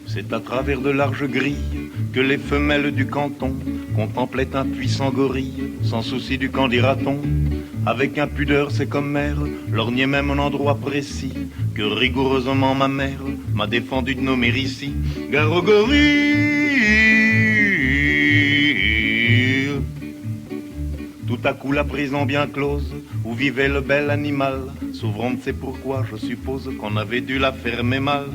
C'est à travers de larges grilles que les femelles du canton contemplaient un puissant gorille, sans souci du qu'en dira-t-on. Avec impudeur, c'est comme mère, lorgnait même un endroit précis que rigoureusement ma mère m'a défendu de nommer ici. Gare au gorille. Tout à coup la prison bien close où vivait le bel animal s'ouvrant, ne sait pourquoi, je suppose qu'on avait dû la fermer mal.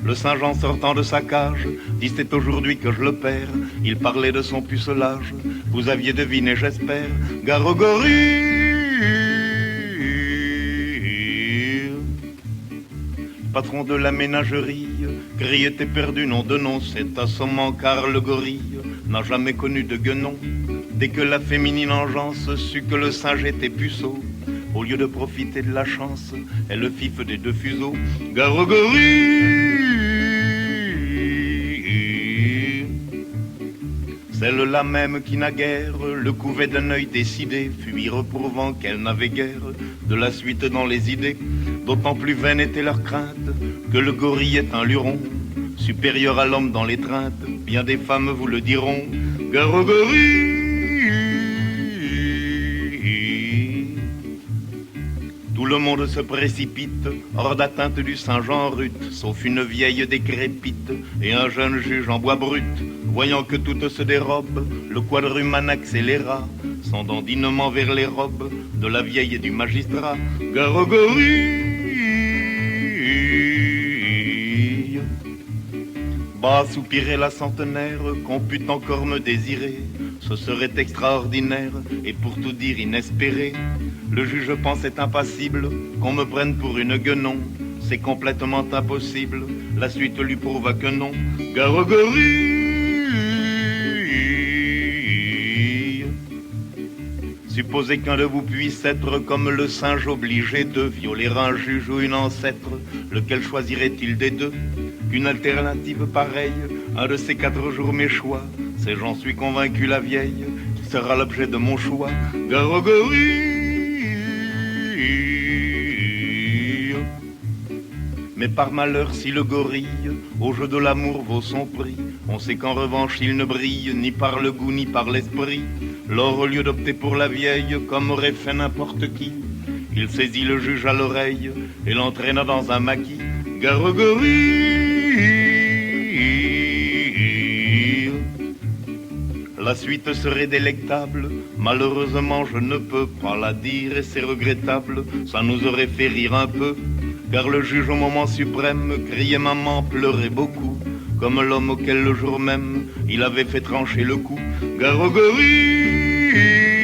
Le Saint-Jean sortant de sa cage dit c'est aujourd'hui que je le perds. Il parlait de son pucelage, vous aviez deviné j'espère. Gare au gorille. Patron de la ménagerie, grille était perdu, nom de nom, c'est assommant car le gorille n'a jamais connu de guenon. Dès que la féminine engeance sut que le singe était puceau, au lieu de profiter de la chance, elle le fif des deux fuseaux. Gare au gorille. Celle-là même qui naguère le couvait d'un œil décidé, fut reprouvant qu'elle n'avait guère de la suite dans les idées. D'autant plus vaine était leur crainte que le gorille est un luron, supérieur à l'homme dans l'étreinte, bien des femmes vous le diront. Gare au gorille. Tout le monde se précipite hors d'atteinte du Saint-Jean rute, sauf une vieille décrépite et un jeune juge en bois brut. Voyant que toutes se dérobent, le quadrumane accéléra son dandinement vers les robes de la vieille et du magistrat. Gare au gorille. Bah, soupirait la centenaire, qu'on pût encore me désirer, ce serait extraordinaire et pour tout dire inespéré. Le juge pensait impassible qu'on me prenne pour une guenon. C'est complètement impossible, la suite lui prouva que non. Gare au gorille. Supposez qu'un de vous puisse être comme le singe obligé de violer un juge ou une ancêtre, lequel choisirait-il des deux? Qu'une alternative pareille, un de ces 4 jours mes choix, c'est j'en suis convaincu la vieille, qui sera l'objet de mon choix. Gare au gorille. Mais par malheur si le gorille au jeu de l'amour vaut son prix, on sait qu'en revanche il ne brille ni par le goût ni par l'esprit. Lors au lieu d'opter pour la vieille comme aurait fait n'importe qui, il saisit le juge à l'oreille et l'entraîna dans un maquis. Gare au gorille. La suite serait délectable, malheureusement je ne peux pas la dire et c'est regrettable, ça nous aurait fait rire un peu. Car le juge au moment suprême criait maman, pleurait beaucoup, comme l'homme auquel le jour même il avait fait trancher le cou. Gare au gorille.